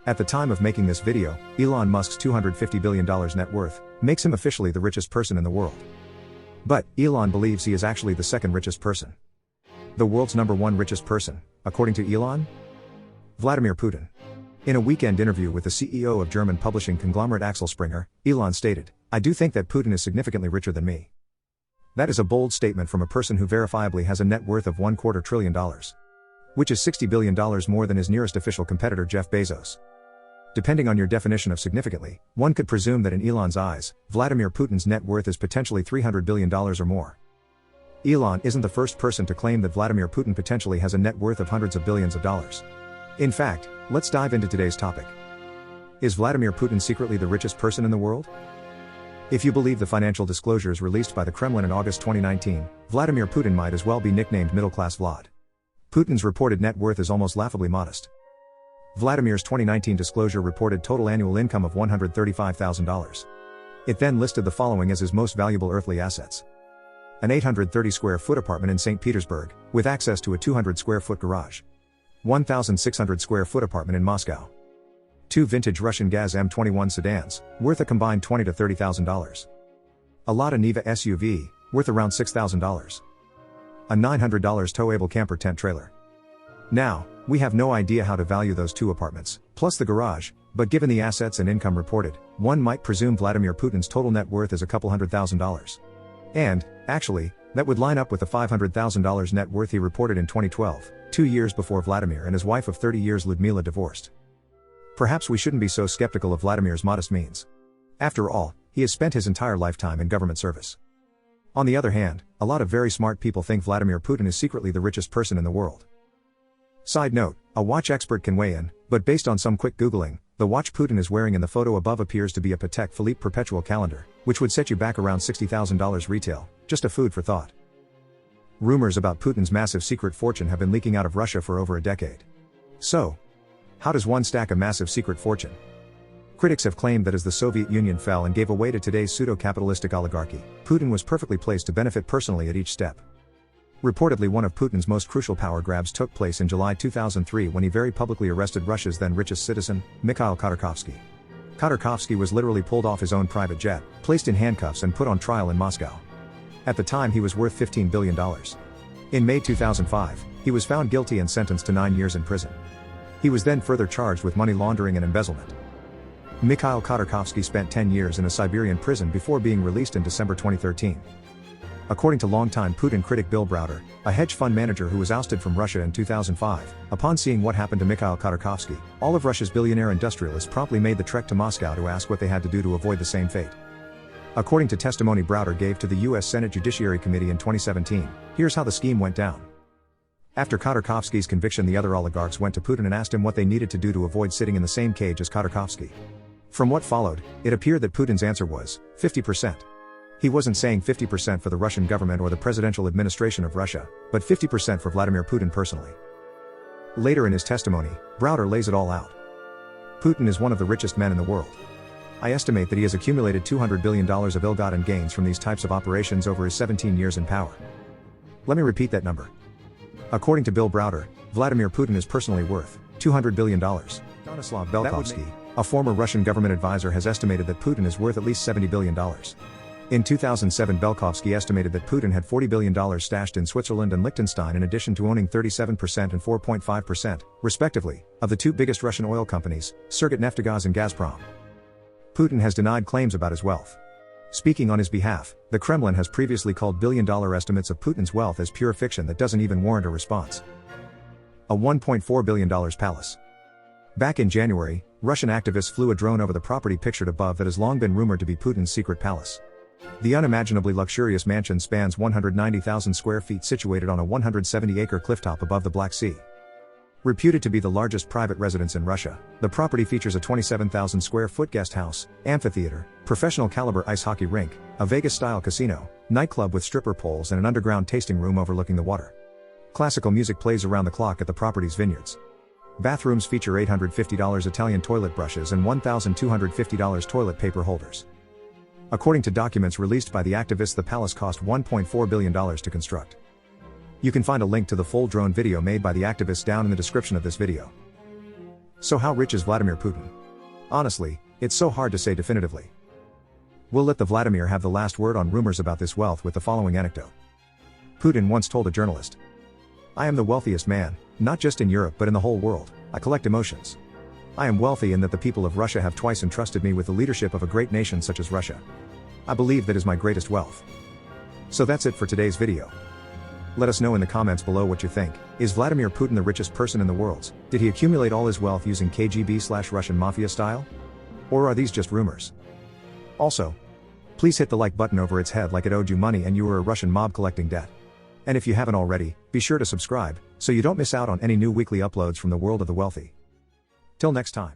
At the time of making this video, Elon Musk's $250 billion net worth makes him officially the richest person in the world. But Elon believes he is actually the second richest person. The world's number one richest person, according to Elon? Vladimir Putin. In a weekend interview with the CEO of German publishing conglomerate Axel Springer, Elon stated, "I do think that Putin is significantly richer than me." That is a bold statement from a person who verifiably has a net worth of $250 billion. Which is $60 billion more than his nearest official competitor Jeff Bezos. Depending on your definition of significantly, one could presume that in Elon's eyes, Vladimir Putin's net worth is potentially $300 billion or more. Elon isn't the first person to claim that Vladimir Putin potentially has a net worth of hundreds of billions of dollars. In fact, let's dive into today's topic. Is Vladimir Putin secretly the richest person in the world? If you believe the financial disclosures released by the Kremlin in August 2019, Vladimir Putin might as well be nicknamed middle-class Vlad. Putin's reported net worth is almost laughably modest. Vladimir's 2019 disclosure reported total annual income of $135,000. It then listed the following as his most valuable earthly assets. An 830 square foot apartment in St. Petersburg, with access to a 200 square foot garage. 1,600 square foot apartment in Moscow. 2 vintage Russian Gaz M21 sedans, worth a combined $20,000 to $30,000. A Lada Niva SUV, worth around $6,000. A $900 towable camper tent trailer. Now, we have no idea how to value those 2 apartments, plus the garage, but given the assets and income reported, one might presume Vladimir Putin's total net worth is a couple $100,000. And, actually, that would line up with the $500,000 net worth he reported in 2012, 2 years before Vladimir and his wife of 30 years Ludmila divorced. Perhaps we shouldn't be so skeptical of Vladimir's modest means. After all, he has spent his entire lifetime in government service. On the other hand, a lot of very smart people think Vladimir Putin is secretly the richest person in the world. Side note, a watch expert can weigh in, but based on some quick Googling, the watch Putin is wearing in the photo above appears to be a Patek Philippe perpetual calendar, which would set you back around $60,000 retail, just a food for thought. Rumors about Putin's massive secret fortune have been leaking out of Russia for over a decade. So, how does one stack a massive secret fortune? Critics have claimed that as the Soviet Union fell and gave way to today's pseudo-capitalistic oligarchy, Putin was perfectly placed to benefit personally at each step. Reportedly, one of Putin's most crucial power grabs took place in July 2003 when he very publicly arrested Russia's then richest citizen, Mikhail Khodorkovsky. Khodorkovsky was literally pulled off his own private jet, placed in handcuffs and put on trial in Moscow. At the time he was worth $15 billion. In May 2005, he was found guilty and sentenced to 9 years in prison. He was then further charged with money laundering and embezzlement. Mikhail Khodorkovsky spent 10 years in a Siberian prison before being released in December 2013. According to longtime Putin critic Bill Browder, a hedge fund manager who was ousted from Russia in 2005, upon seeing what happened to Mikhail Khodorkovsky, all of Russia's billionaire industrialists promptly made the trek to Moscow to ask what they had to do to avoid the same fate. According to testimony Browder gave to the U.S. Senate Judiciary Committee in 2017, here's how the scheme went down. After Khodorkovsky's conviction, the other oligarchs went to Putin and asked him what they needed to do to avoid sitting in the same cage as Khodorkovsky. From what followed, it appeared that Putin's answer was 50%. He wasn't saying 50% for the Russian government or the presidential administration of Russia, but 50% for Vladimir Putin personally. Later in his testimony, Browder lays it all out. Putin is one of the richest men in the world. I estimate that he has accumulated $200 billion of ill-gotten gains from these types of operations over his 17 years in power. Let me repeat that number. According to Bill Browder, Vladimir Putin is personally worth $200 billion. Stanislav Belkovsky, a former Russian government advisor, has estimated that Putin is worth at least $70 billion. In 2007, Belkovsky estimated that Putin had $40 billion stashed in Switzerland and Liechtenstein, in addition to owning 37% and 4.5%, respectively, of the 2 biggest Russian oil companies, Surgutneftegaz and Gazprom. Putin has denied claims about his wealth. Speaking on his behalf, the Kremlin has previously called billion-dollar estimates of Putin's wealth as pure fiction that doesn't even warrant a response. A $1.4 billion palace. Back in January, Russian activists flew a drone over the property pictured above that has long been rumored to be Putin's secret palace. The unimaginably luxurious mansion spans 190,000 square feet, situated on a 170-acre clifftop above the Black Sea. Reputed to be the largest private residence in Russia, the property features a 27,000 square foot guest house, amphitheater, professional caliber ice hockey rink, a Vegas-style casino, nightclub with stripper poles and an underground tasting room overlooking the water. Classical music plays around the clock at the property's vineyards. Bathrooms feature $850 Italian toilet brushes and $1,250 toilet paper holders. According to documents released by the activists, the palace cost $1.4 billion to construct. You can find a link to the full drone video made by the activists down in the description of this video. So how rich is Vladimir Putin? Honestly, it's so hard to say definitively. We'll let the Vladimir have the last word on rumors about this wealth with the following anecdote. Putin once told a journalist, "I am the wealthiest man, not just in Europe but in the whole world. I collect emotions. I am wealthy in that the people of Russia have twice entrusted me with the leadership of a great nation such as Russia. I believe that is my greatest wealth." So that's it for today's video. Let us know in the comments below what you think. Is Vladimir Putin the richest person in the world? Did he accumulate all his wealth using KGB/Russian mafia style? Or are these just rumors? Also, please hit the like button over its head like it owed you money and you were a Russian mob collecting debt. And if you haven't already, be sure to subscribe, so you don't miss out on any new weekly uploads from the world of the wealthy. Till next time.